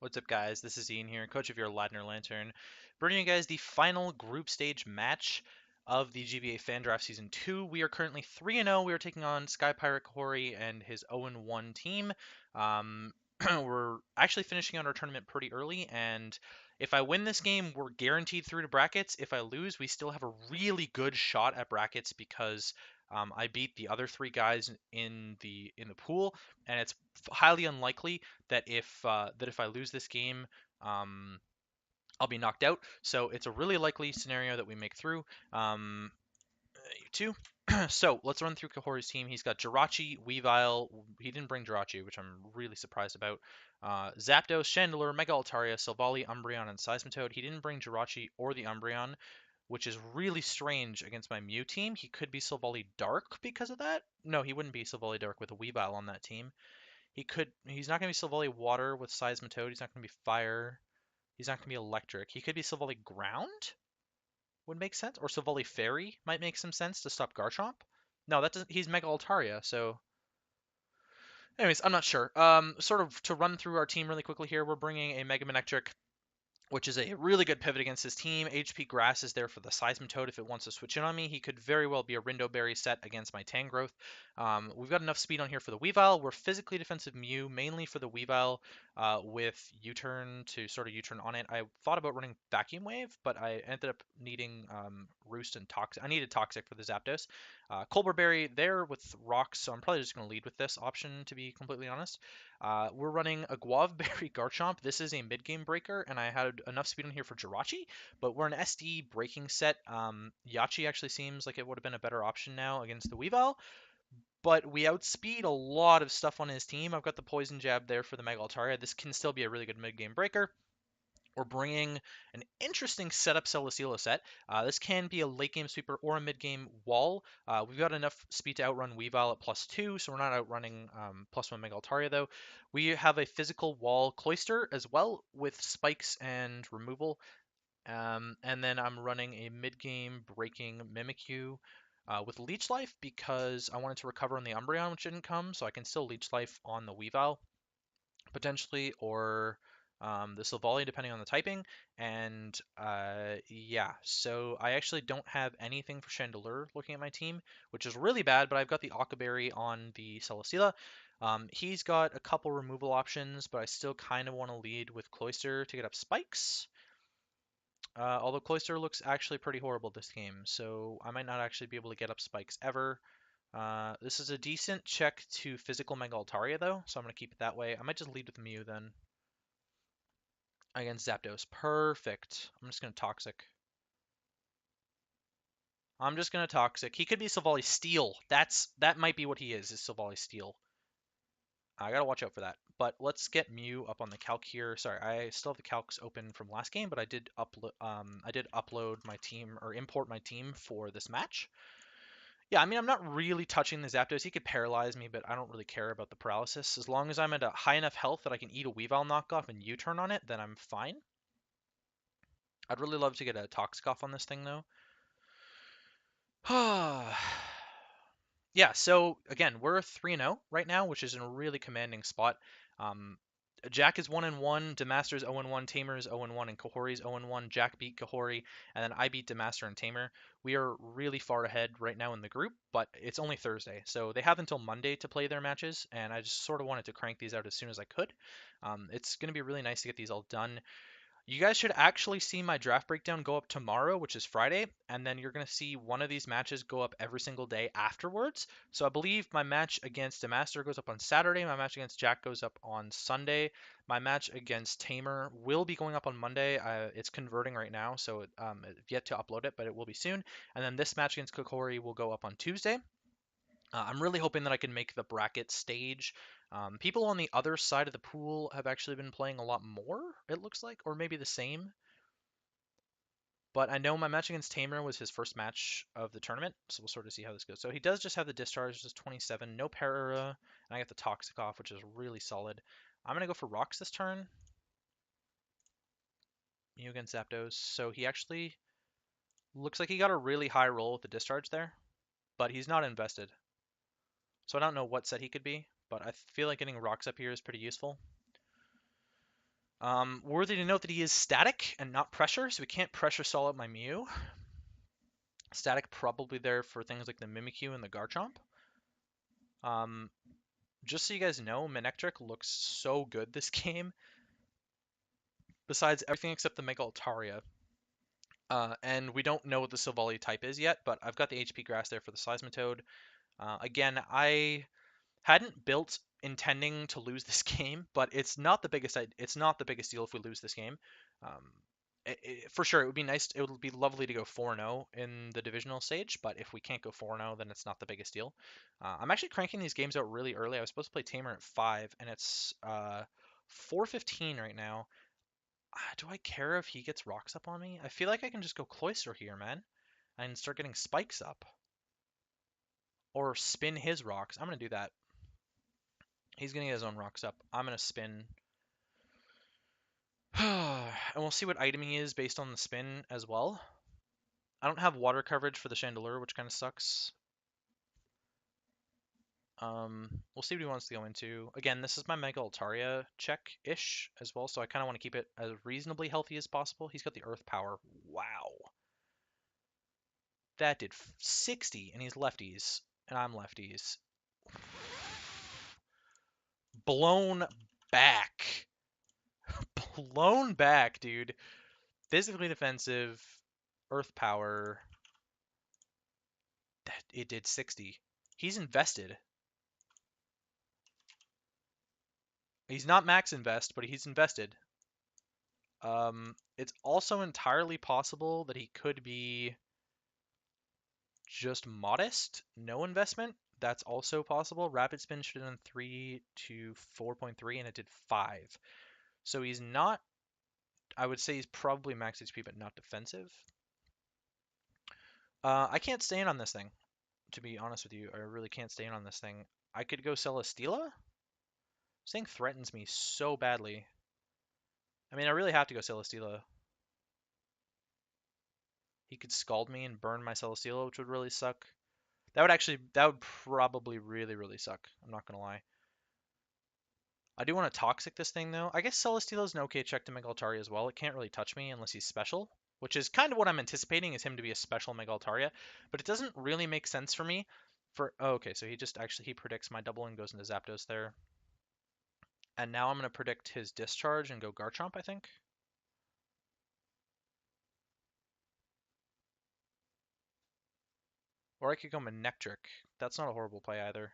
What's up, guys? This is Ian here, coach of your Ladner Lanturn, bringing you guys the final group stage match of the GBA Fan Draft Season 2. We are currently 3-0. We are taking on Sky Pirate Kehorie and his 0-1 team. We're actually finishing out our tournament pretty early, and if I win this game, we're guaranteed through to brackets. If I lose, we still have a really good shot at brackets because I beat the other three guys in the pool, and it's highly unlikely that if I lose this game, um, I'll be knocked out. So it's a really likely scenario that we make through. You too. So let's run through Kahori's team. He's got Jirachi, Weavile. He didn't bring Jirachi, which I'm really surprised about. Zapdos, Chandelure, Mega Altaria, Silvally, Umbreon, and Seismitoad. He didn't bring Jirachi or the Umbreon, which is really strange against my Mew team. He could be Silvally Dark because of that. No, he wouldn't be Silvally Dark with a Weavile on that team. He's not going to be Silvally Water with Seismitoad. He's not going to be Fire. He's not going to be Electric. He could be Silvally Ground, would make sense. Or Silvally Fairy might make some sense to stop Garchomp. No, that doesn't. He's Mega Altaria, so. Anyways, I'm not sure. Sort of to run through our team really quickly here, we're bringing a Mega Manectric, which is a really good pivot against his team. HP Grass is there for the Seismitoad if it wants to switch in on me. He could very well be a Rindo Berry set against my Tangrowth. We've got enough speed on here for the Weavile. We're physically defensive Mew, mainly for the Weavile with U-turn to sort of U-turn on it. I thought about running Vacuum Wave, but I ended up needing Roost and Toxic. I needed Toxic for the Zapdos. Colbur Berry there with Rocks, so I'm probably just going to lead with this option, to be completely honest. We're running a Guavberry Garchomp. This is a mid-game breaker, and I had enough speed on here for Jirachi, but we're an SD breaking set. Yachi actually seems like it would have been a better option now against the Weavile, but we outspeed a lot of stuff on his team. I've got the Poison Jab there for the Mega Altaria. This can still be a really good mid-game breaker. We're bringing an interesting setup Celesteela set. This can be a late game sweeper or a mid game wall. We've got enough speed to outrun Weavile at +2, so we're not outrunning +1 Mega Altaria though. We have a physical wall Cloyster as well with spikes and removal. And then I'm running a mid game breaking Mimikyu with Leech Life because I wanted to recover on the Umbreon, which didn't come, so I can still Leech Life on the Weavile potentially, or the Silvally, depending on the typing. And yeah, so I actually don't have anything for Chandelure looking at my team, which is really bad, but I've got the Akaberry on the Celesteela. He's got a couple removal options, but I still kind of want to lead with Cloyster to get up spikes. Although Cloyster looks actually pretty horrible this game, so I might not actually be able to get up spikes ever. This is a decent check to physical Mega Altaria, though, so I'm going to keep it that way. I might just lead with Mew then against Zapdos. Perfect. I'm just going to Toxic. I'm just going to Toxic. He could be Silvally Steel. That might be what he is Silvally Steel. I got to watch out for that. But let's get Mew up on the calc here. Sorry, I still have the calcs open from last game, but I did upload my team or import my team for this match. Yeah, I mean, I'm not really touching the Zapdos. He could paralyze me, but I don't really care about the paralysis. As long as I'm at a high enough health that I can eat a Weavile knockoff and U-turn on it, then I'm fine. I'd really love to get a Toxic off on this thing, though. Yeah, so again, we're 3-0 right now, which is in a really commanding spot. Um, Jack is 1-1, Demaster's 0-1, Tamer is 0-1, and Kahorie's 0-1. Jack beat Kehorie, and then I beat Demaster and Tamer. We are really far ahead right now in the group, but it's only Thursday, so they have until Monday to play their matches, and I just sort of wanted to crank these out as soon as I could. It's going to be really nice to get these all done. You guys should actually see my draft breakdown go up tomorrow, which is Friday, and then you're going to see one of these matches go up every single day afterwards. So I believe my match against Demaster goes up on Saturday, my match against Jack goes up on Sunday, my match against Tamer will be going up on Monday. It's converting right now, so I've yet to upload it, but it will be soon. And then this match against Kokori will go up on Tuesday. I'm really hoping that I can make the bracket stage. People on the other side of the pool have actually been playing a lot more, it looks like, or maybe the same. But I know my match against Tamer was his first match of the tournament, so we'll sort of see how this goes. So he does just have the discharge, which is 27, no para, and I get the Toxic off, which is really solid. I'm going to go for Rocks this turn. Mew against Zapdos. So he actually looks like he got a really high roll with the discharge there, but he's not invested. So I don't know what set he could be, but I feel like getting Rocks up here is pretty useful. Worthy to note that he is static and not pressure, so we can't pressure solid my Mew. Static probably there for things like the Mimikyu and the Garchomp. Um, just so you guys know, Manectric looks so good this game, besides everything except the Mega Altaria. And we don't know what the Silvally type is yet, but I've got the HP Grass there for the Seismitoad. Again, I hadn't built intending to lose this game, but it's not the biggest. It's not the biggest deal if we lose this game. Um, for sure, it would be nice. It would be lovely to go 4-0 in the divisional stage, but if we can't go 4-0, then it's not the biggest deal. I'm actually cranking these games out really early. I was supposed to play Tamer at 5, and it's 4:15 right now. Do I care if he gets rocks up on me? I feel like I can just go Cloyster here, man, and start getting spikes up. Or spin his rocks. I'm going to do that. He's going to get his own rocks up. I'm going to spin. And we'll see what item he is based on the spin as well. I don't have water coverage for the Chandelure, which kind of sucks. We'll see what he wants to go into. Again, this is my Mega Altaria check-ish as well, so I kind of want to keep it as reasonably healthy as possible. He's got the Earth Power. Wow. That did 60, and he's lefties, and I'm lefties. Blown back. Blown back, dude. Physically defensive, Earth Power. It did 60. He's invested. He's not max invest, but he's invested. It's also entirely possible that he could be just modest, no investment. That's also possible. Rapid Spin should have done 3 to 4.3, and it did 5. So he's not, I would say he's probably max HP, but not defensive. I can't stand on this thing, to be honest with you. I really can't stand on this thing. I could go Celesteela. This thing threatens me so badly. I mean, I really have to go Celesteela. He could Scald me and burn my Celesteela, which would really suck. That would probably really, really suck. I'm not gonna lie. I do want to Toxic this thing, though. I guess Celesteela is an okay check to Mega Altaria as well. It can't really touch me unless he's special, which is kind of what I'm anticipating, is him to be a special Mega Altaria. But it doesn't really make sense for me. Oh, okay, so he predicts my double and goes into Zapdos there. And now I'm going to predict his Discharge and go Garchomp, I think. Or I could go Manectric. That's not a horrible play either.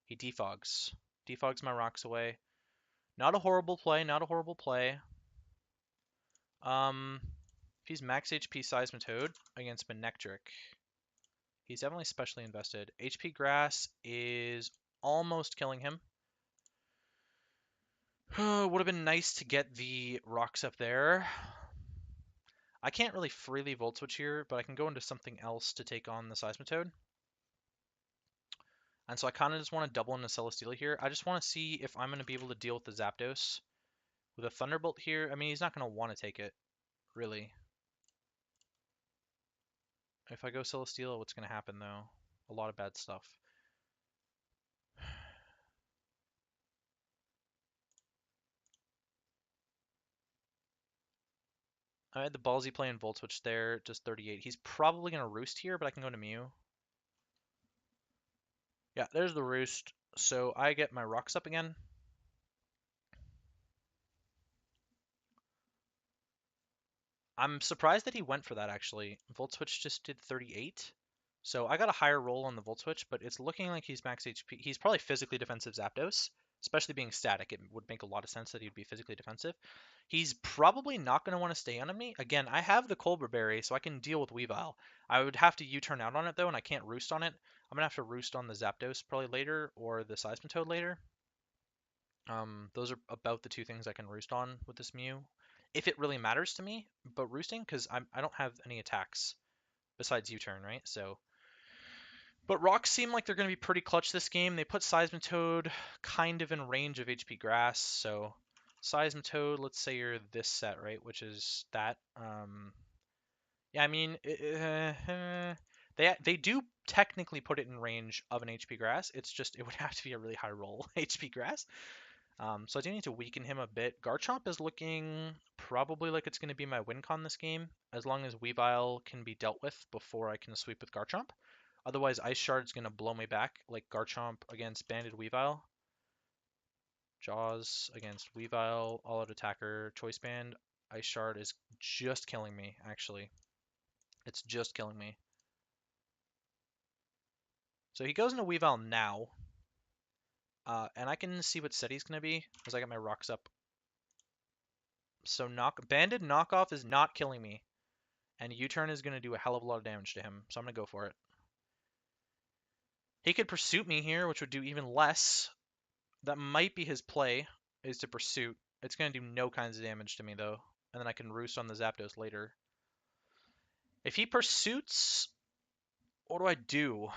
He defogs. Defogs my rocks away. Not a horrible play, not a horrible play. If he's max HP Seismitoad against Manectric, he's definitely specially invested. HP Grass is almost killing him. Would have been nice to get the rocks up there. I can't really freely Volt Switch here, but I can go into something else to take on the Seismitoad. And so I kind of just want to double into Celesteela here. I just want to see if I'm going to be able to deal with the Zapdos with a Thunderbolt here. I mean, he's not going to want to take it, really. If I go Celesteela, what's going to happen, though? A lot of bad stuff. I had the ballsy play and Volt Switch there, just 38. He's probably going to Roost here, but I can go to Mew. Yeah, there's the Roost. So I get my rocks up again. I'm surprised that he went for that, actually. Volt Switch just did 38. So I got a higher roll on the Volt Switch, but it's looking like he's max HP. He's probably physically defensive Zapdos, especially being static. It would make a lot of sense that he'd be physically defensive. He's probably not going to want to stay on me. Again, I have the Colbur Berry, so I can deal with Weavile. I would have to U-turn out on it, though, and I can't Roost on it. I'm going to have to Roost on the Zapdos probably later, or the Seismitoad later. Those are about the two things I can Roost on with this Mew, if it really matters to me. But Roosting, because I don't have any attacks besides U-turn, right? So, but rocks seem like they're going to be pretty clutch this game. They put Seismitoad kind of in range of HP Grass, so Seismitoad, let's say you're this set, right, which is that. Yeah, I mean, they do technically put it in range of an HP Grass. It's just it would have to be a really high roll HP Grass. So I do need to weaken him a bit. Garchomp is looking probably like it's going to be my win con this game, as long as Weavile can be dealt with before I can sweep with Garchomp. Otherwise, Ice Shard's going to blow me back, like Garchomp against Banded Weavile. Jaws against Weavile, all-out attacker, Choice Band. Ice Shard is just killing me, actually. It's just killing me. So he goes into Weavile now. And I can see what set he's going to be, as I got my rocks up. So Banded Knockoff is not killing me. And U-turn is going to do a hell of a lot of damage to him, so I'm going to go for it. He could Pursuit me here, which would do even less. That might be his play, is to Pursuit. It's going to do no kinds of damage to me, though. And then I can Roost on the Zapdos later. If he Pursuits, what do I do?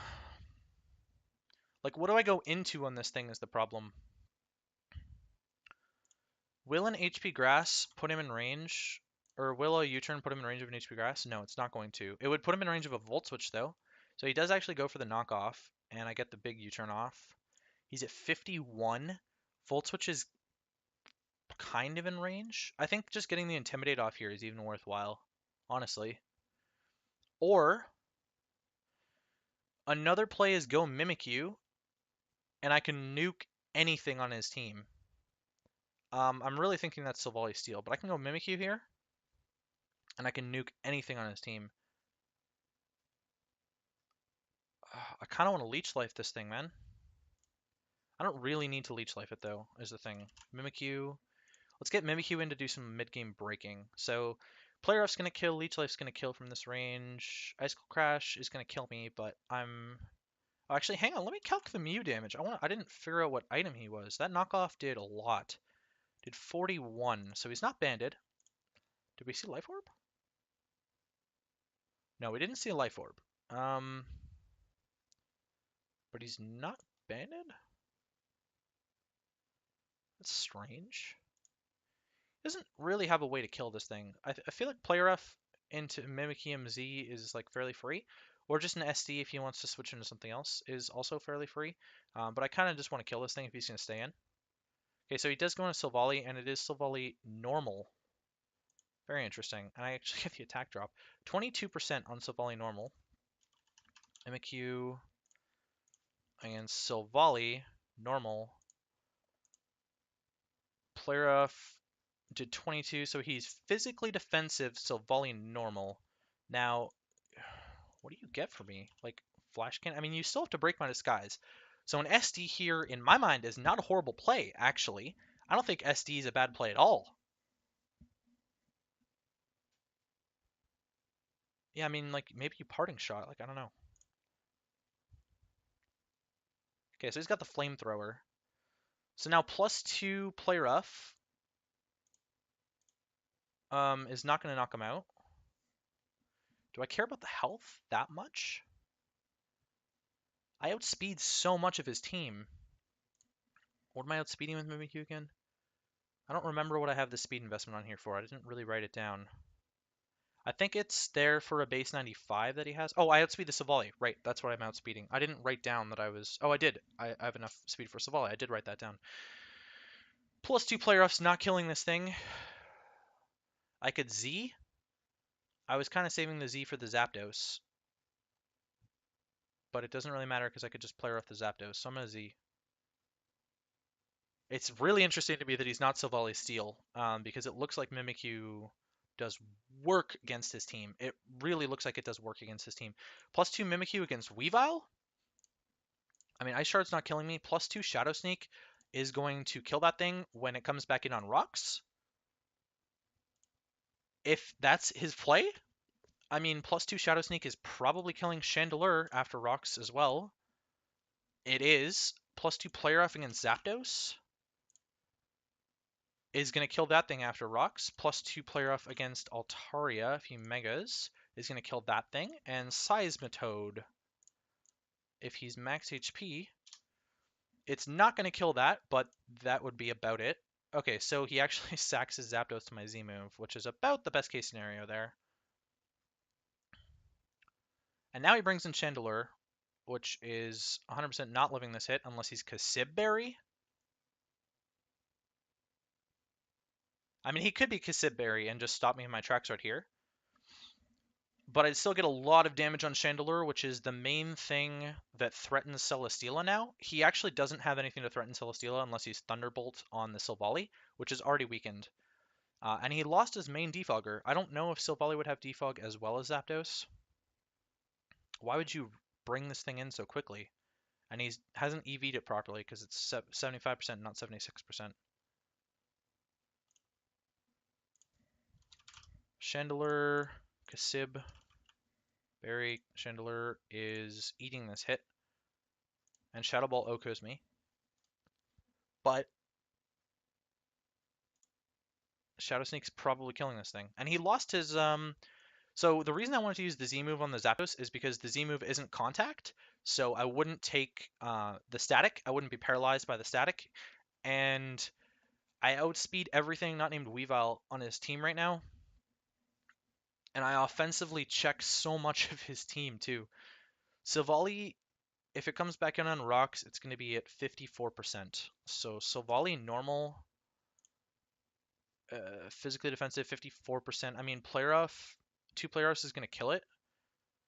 Like, what do I go into on this thing is the problem. Will an HP Grass put him in range? Or will a U-turn put him in range of an HP Grass? No, it's not going to. It would put him in range of a Volt Switch, though. So he does actually go for the knockoff, and I get the big U-turn off. He's at 51. Volt Switch is kind of in range. I think just getting the Intimidate off here is even worthwhile, honestly. Or another play is go Mimikyu, and I can nuke anything on his team. I'm really thinking that's Silvally Steel, but I can go Mimikyu here, and I can nuke anything on his team. I kind of want to Leech Life this thing, man. I don't really need to Leech Life it, though, is the thing. Mimikyu. Let's get Mimikyu in to do some mid-game breaking. So, Player F's going to kill, Leech Life's going to kill from this range. Icicle Crash is going to kill me, but I'm... Oh, actually, hang on, let me calc the Mew damage. I didn't figure out what item he was. That knockoff did a lot. Did 41, so he's not banded. Did we see Life Orb? No, we didn't see a Life Orb. But he's not banded? That's strange. Doesn't really have a way to kill this thing. I feel like Player F into Mimikyu Z is like fairly free, or just an SD if he wants to switch into something else is also fairly free. But I kind of just want to kill this thing if he's going to stay in. Okay, so he does go into Silvally, and it is Silvally normal. Very interesting. And I actually get the attack drop. 22% on Silvally normal. Mimikyu against Silvally normal. Player F did 22, so he's physically defensive, Silvally normal. Now, what do you get for me? Like, Flash Cannon? I mean, you still have to break my disguise. So an SD here, in my mind, is not a horrible play, actually. I don't think SD is a bad play at all. Yeah, I mean, like, maybe you Parting Shot. Like, I don't know. Okay, so he's got the Flamethrower. So now +2 Player F is not going to knock him out. Do I care about the health that much? I outspeed so much of his team. What am I outspeeding with Mimikyu again? I don't remember what I have the speed investment on here for. I didn't really write it down. I think it's there for a base 95 that he has. Oh, I outspeed the Silvally. Right, that's what I'm outspeeding. I didn't write down that I was... Oh, I did. I have enough speed for Silvally. I did write that down. +2 Player F's not killing this thing. I could Z. I was kind of saving the Z for the Zapdos. But it doesn't really matter because I could just Player F the Zapdos. So I'm going to Z. It's really interesting to me that he's not Silvally Steel, because it looks like Mimikyu does work against his team. It really looks like it does work against his team. +2 Mimikyu against Weavile? I mean, Ice Shard's not killing me. +2 Shadow Sneak is going to kill that thing when it comes back in on rocks. If that's his play, I mean, +2 Shadow Sneak is probably killing Chandelure after rocks as well. It is. +2 Player F against Zapdos is going to kill that thing after rocks. +2 Player F against Altaria, if he megas, is going to kill that thing. And Seismitoad, if he's max HP, it's not going to kill that, but that would be about it. Okay, so he actually sacks his Zapdos to my Z move, which is about the best case scenario there. And now he brings in Chandelure, which is 100% not living this hit unless he's Kasib Berry. I mean, he could be Kasibberry and just stop me in my tracks right here. But I'd still get a lot of damage on Chandelure, which is the main thing that threatens Celesteela now. He actually doesn't have anything to threaten Celesteela unless he's Thunderbolt on the Silvally, which is already weakened. And he lost his main Defogger. I don't know if Silvally would have Defog as well as Zapdos. Why would you bring this thing in so quickly? And he hasn't EV'd it properly because it's 75%, not 76%. Chandelure, Kasib, Berry, Chandelure is eating this hit. And Shadow Ball Okos me. But Shadow Sneak's probably killing this thing. And he lost his so the reason I wanted to use the Z move on the Zapdos is because the Z move isn't contact, so I wouldn't take the static. I wouldn't be paralyzed by the static, and I outspeed everything not named Weavile on his team right now, and I offensively check so much of his team too. Silvally, if it comes back in on rocks, it's going to be at 54%. So Silvally normal, physically defensive, 54%. I mean, Player Off, 2 Player Offs is going to kill it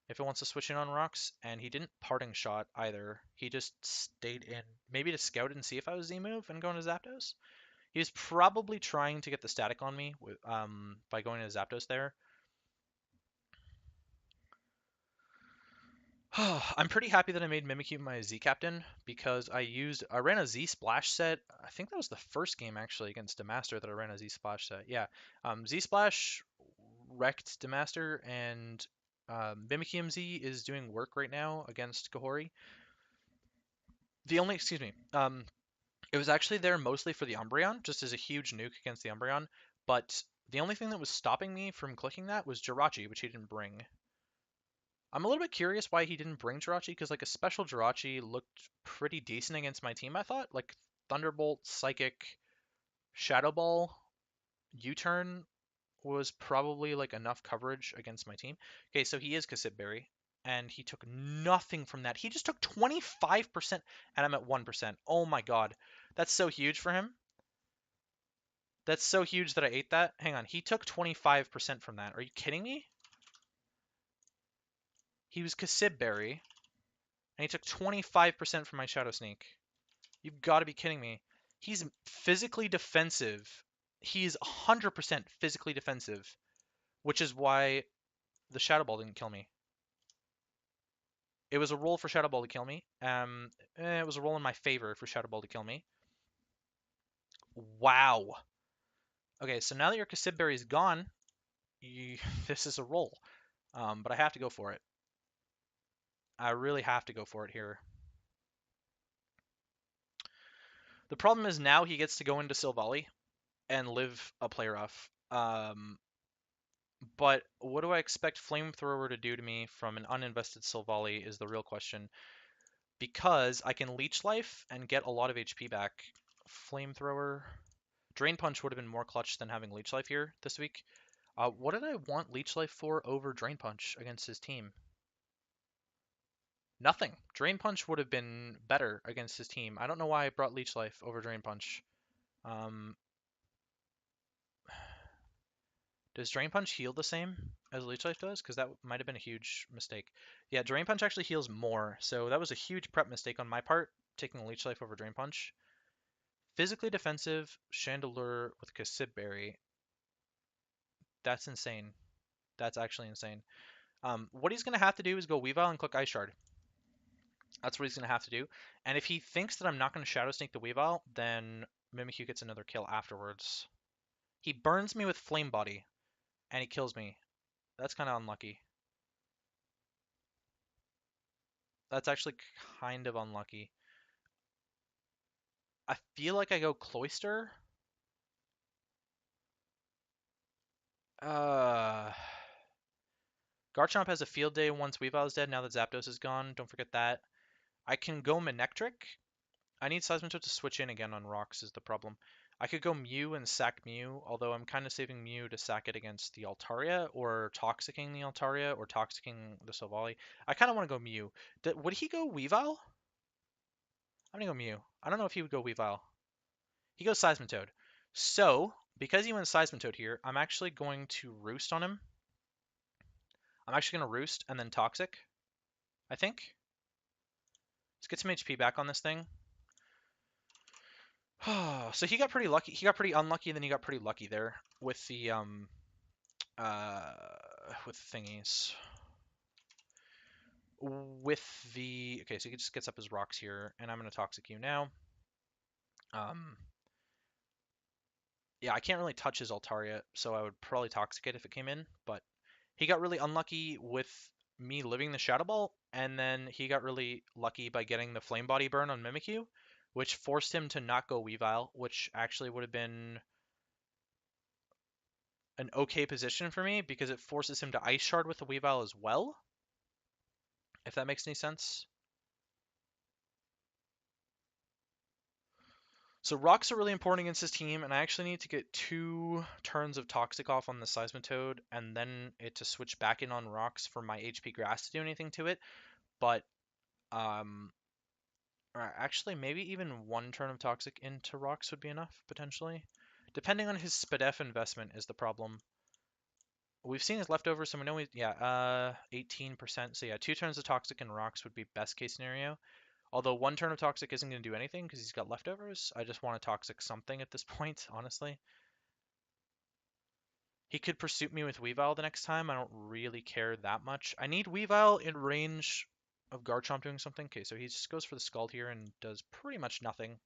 if it wants to switch in on rocks, and he didn't parting shot either. He just stayed in, maybe to scout and see if I was Z-move and going to Zapdos. He was probably trying to get the static on me with, by going to Zapdos there. I'm pretty happy that I made Mimikyu my Z captain because I ran a Z splash set. I think that was the first game actually against Demaster that I ran a Z splash set. Yeah, Z splash wrecked Demaster, and Mimikyu MZ is doing work right now against Kehorie. Excuse me, it was actually there mostly for the Umbreon, just as a huge nuke against the Umbreon. But the only thing that was stopping me from clicking that was Jirachi, which he didn't bring. I'm a little bit curious why he didn't bring Jirachi, because like a special Jirachi looked pretty decent against my team, I thought. Like Thunderbolt, Psychic, Shadow Ball, U-turn was probably like enough coverage against my team. Okay, so he is Kasibberry, and he took nothing from that. He just took 25%, and I'm at 1%. Oh my god. That's so huge for him. That's so huge that I ate that. Hang on, he took 25% from that. Are you kidding me? He was Kasibberry, and he took 25% from my Shadow Sneak. You've got to be kidding me. He's physically defensive. He's 100% physically defensive, which is why the Shadow Ball didn't kill me. It was a roll for Shadow Ball to kill me. It was a roll in my favor for Shadow Ball to kill me. Wow. Okay, so now that your Kasibberry's gone, this is a roll. But I have to go for it. I really have to go for it here. The problem is now he gets to go into Silvally and live a player off. But what do I expect Flamethrower to do to me from an uninvested Silvally is the real question. Because I can Leech Life and get a lot of HP back. Flamethrower. Drain Punch would have been more clutch than having Leech Life here this week. What did I want Leech Life for over Drain Punch against his team? Nothing. Drain Punch would have been better against his team. I don't know why I brought Leech Life over Drain Punch. Does Drain Punch heal the same as Leech Life does? Because that might have been a huge mistake. Yeah, Drain Punch actually heals more, so that was a huge prep mistake on my part, taking Leech Life over Drain Punch. Physically defensive, Chandelure with Kasibberry. That's insane. That's actually insane. What he's going to have to do is go Weavile and click Ice Shard. That's what he's going to have to do. And if he thinks that I'm not going to Shadow Sneak the Weavile, then Mimikyu gets another kill afterwards. He burns me with Flame Body, and he kills me. That's kind of unlucky. That's actually kind of unlucky. I feel like I go Cloyster. Garchomp has a field day once Weavile is dead, now that Zapdos is gone. Don't forget that. I can go Manectric. I need Seismitoad to switch in again on rocks is the problem. I could go Mew and sack Mew, although I'm kind of saving Mew to sack it against the Altaria, or Toxicking the Altaria, or Toxicking the Silvally. I kind of want to go Mew. Would he go Weavile? I'm going to go Mew. I don't know if he would go Weavile. He goes Seismitoad. So, Because he went Seismitoad here, I'm actually going to Roost on him. I'm actually going to Roost and then Toxic, I think. Let's get some HP back on this thing. So he got pretty lucky. He got pretty unlucky, and then he got pretty lucky there with the thingies. Okay, so he just gets up his rocks here, and I'm gonna Toxic you now. Yeah, I can't really touch his Altaria, so I would probably Toxic it if it came in, but he got really unlucky with me living the Shadow Ball, and then he got really lucky by getting the Flame Body burn on Mimikyu, which forced him to not go Weavile, which actually would have been an okay position for me because it forces him to Ice Shard with the Weavile as well, if that makes any sense. So rocks are really important against his team, and I actually need to get 2 turns of Toxic off on the Seismitoad, and then it to switch back in on rocks for my HP Grass to do anything to it. But actually, maybe even 1 turn of Toxic into rocks would be enough potentially, depending on his Spadef investment is the problem. We've seen his leftovers, so we know 18%. So yeah, 2 turns of Toxic and rocks would be best case scenario. Although 1 turn of Toxic isn't going to do anything because he's got leftovers. I just want to Toxic something at this point, honestly. He could Pursuit me with Weavile the next time. I don't really care that much. I need Weavile in range of Garchomp doing something. Okay, so he just goes for the Scald here and does pretty much nothing.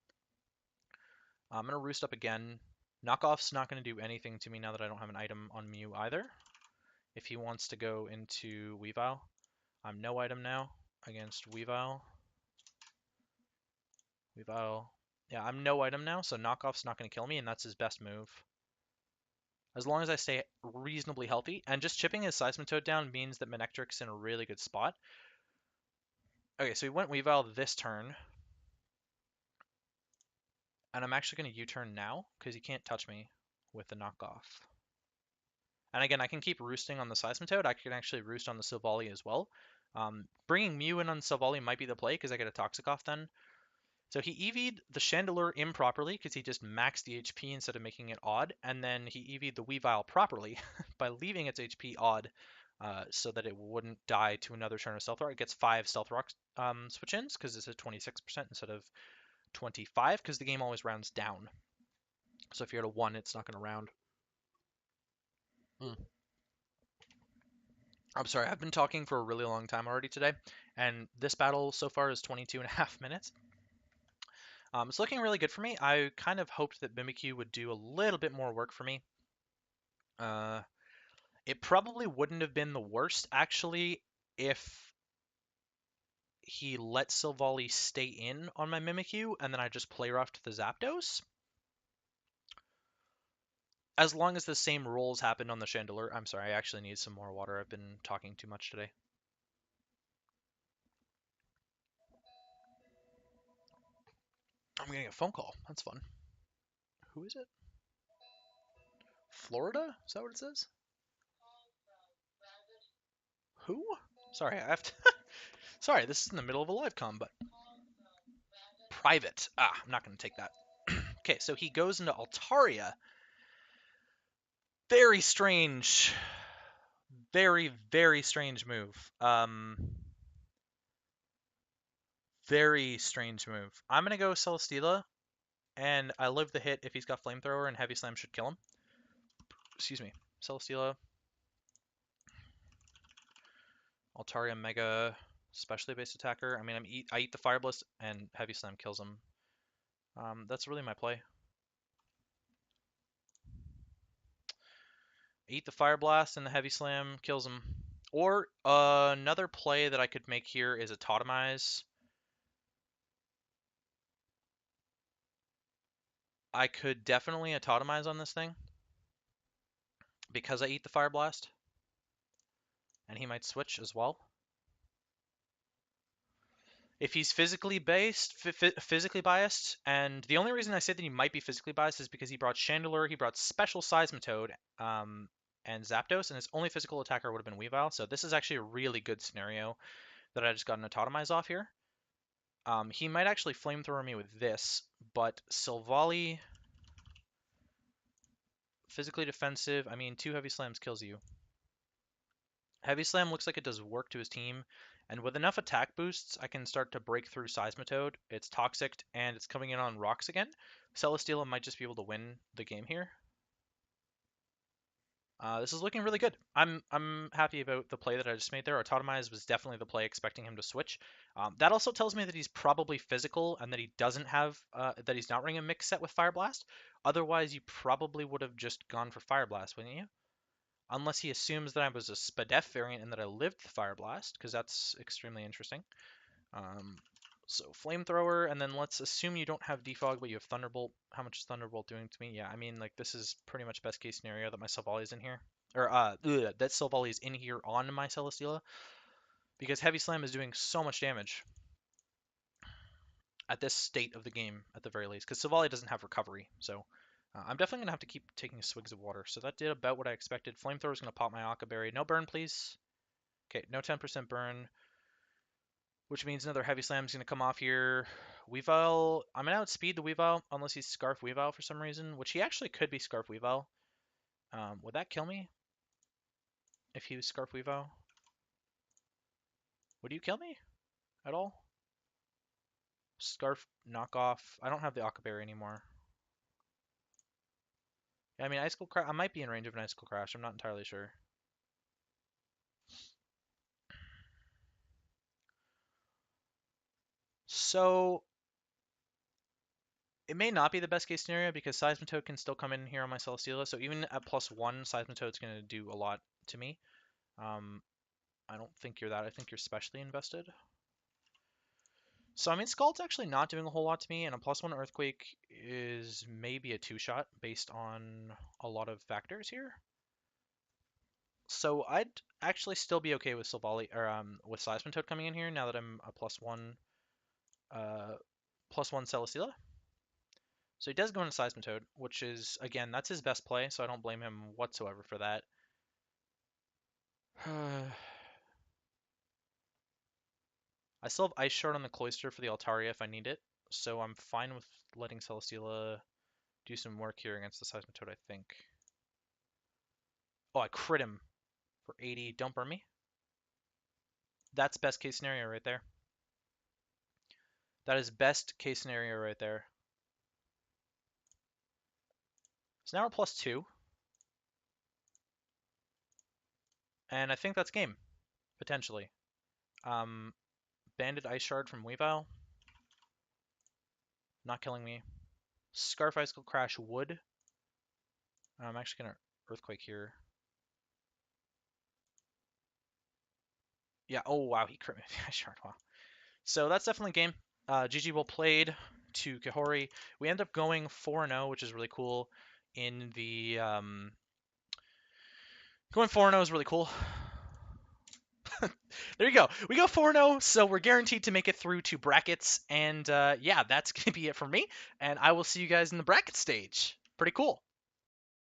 I'm going to Roost up again. Knockoff's not going to do anything to me now that I don't have an item on Mew either. If he wants to go into Weavile, I'm no item now against Weavile. Yeah, I'm no item now, so Knockoff's not going to kill me, and that's his best move. As long as I stay reasonably healthy, and just chipping his Seismitoad down means that Manectric's in a really good spot. Okay, so he went Weavile this turn, and I'm actually going to U-turn now, because he can't touch me with the knockoff. And again, I can keep roosting on the Seismitoad. I can actually roost on the Silvally as well. Bringing Mew in on Silvally might be the play, because I get a Toxic off then. So he EV'd the Chandelure improperly because he just maxed the HP instead of making it odd, and then he EV'd the Weavile properly by leaving its HP odd so that it wouldn't die to another turn of Stealth Rock. It gets 5 Stealth Rock switch-ins because it's at 26% instead of 25 because the game always rounds down. So if you're at a 1, it's not going to round. I'm sorry, I've been talking for a really long time already today, and this battle so far is 22.5 minutes. It's looking really good for me. I kind of hoped that Mimikyu would do a little bit more work for me. It probably wouldn't have been the worst, actually, if he let Silvally stay in on my Mimikyu, and then I just play roughed the Zapdos. As long as the same rolls happened on the Chandelure. I'm sorry, I actually need some more water. I've been talking too much today. I'm getting a phone call. That's fun. Who is it? Florida? Is that what it says? Who? Sorry, I have to... Sorry, this is in the middle of a live comm, but... Private. I'm not going to take that. Okay, so he goes into Altaria. Very strange. Very, very strange move. Very strange move. I'm going to go Celesteela, and I live the hit if he's got Flamethrower, and Heavy Slam should kill him. Excuse me. Celesteela. Altaria Mega specially based attacker. I mean, I eat the Fire Blast, and Heavy Slam kills him. That's really my play. Eat the Fire Blast, and the Heavy Slam kills him. Or another play that I could make here is a Totemize. I could definitely a Totemize on this thing because I eat the Fire Blast. And he might switch as well. If he's physically biased, and the only reason I say that he might be physically biased is because he brought Chandelure, he brought Special Seismitoad, and Zapdos, and his only physical attacker would have been Weavile. So this is actually a really good scenario that I just got an Autotomize off here. He might actually Flamethrower me with this, but Silvally physically defensive. I mean, 2 heavy slams kills you. Heavy slam looks like it does work to his team, and with enough attack boosts, I can start to break through Seismitoad. It's toxic, and it's coming in on rocks again. Celesteela might just be able to win the game here. This is looking really good. I'm happy about the play that I just made there. Autotomize was definitely the play, expecting him to switch. That also tells me that he's probably physical and that he doesn't have that he's not running a mix set with Fire Blast. Otherwise, you probably would have just gone for Fire Blast, wouldn't you? Unless he assumes that I was a Spadef variant and that I lived the Fire Blast, because that's extremely interesting. So Flamethrower, and then let's assume you don't have Defog, but you have Thunderbolt. How much is Thunderbolt doing to me? Yeah, I mean, like, this is pretty much best case scenario that my Silvally is in here. Or, that Silvally is in here on my Celesteela. Because Heavy Slam is doing so much damage at this state of the game, at the very least. Because Silvally doesn't have recovery, so I'm definitely going to have to keep taking swigs of water. So that did about what I expected. Flamethrower is going to pop my Occa Berry. No burn, please. Okay, no 10% burn. Which means another Heavy Slam is going to come off here. Weavile, I'm going to outspeed the Weavile, unless he's Scarf Weavile for some reason, which he actually could be Scarf Weavile. Would that kill me? If he was Scarf Weavile? Would you kill me? At all? Scarf knockoff. I don't have the Occa Berry anymore. Yeah, I mean, Icicle Crash, I might be in range of an Icicle Crash, I'm not entirely sure. So, it may not be the best case scenario because Seismitoad can still come in here on my Celesteela, so even at +1, Seismitoad's going to do a lot to me. I don't think you're that. I think you're specially invested. So, I mean, Scald's actually not doing a whole lot to me, and a +1 Earthquake is maybe a 2-shot based on a lot of factors here. So, I'd actually still be okay with Silvally, or with Seismitoad coming in here now that I'm a +1 Celesteela. So he does go into Seismitoad, which is, again, that's his best play, so I don't blame him whatsoever for that. I still have Ice Shard on the Cloister for the Altaria if I need it, so I'm fine with letting Celesteela do some work here against the Seismitoad, I think. Oh, I crit him for 80. Don't burn me. That's best case scenario right there. That is best case scenario right there. So now we're +2. And I think that's game, potentially. Banded Ice Shard from Weavile. Not killing me. Scarf Icicle Crash would. I'm actually going to Earthquake here. Yeah, oh wow, he crit me with the Ice Shard, wow. So that's definitely game. GG well played to Kehorie. We end up going 4-0, which is really cool. In the going 4-0 is really cool. There you go. We go 4-0, so we're guaranteed to make it through to brackets. And yeah, that's going to be it for me. And I will see you guys in the bracket stage. Pretty cool.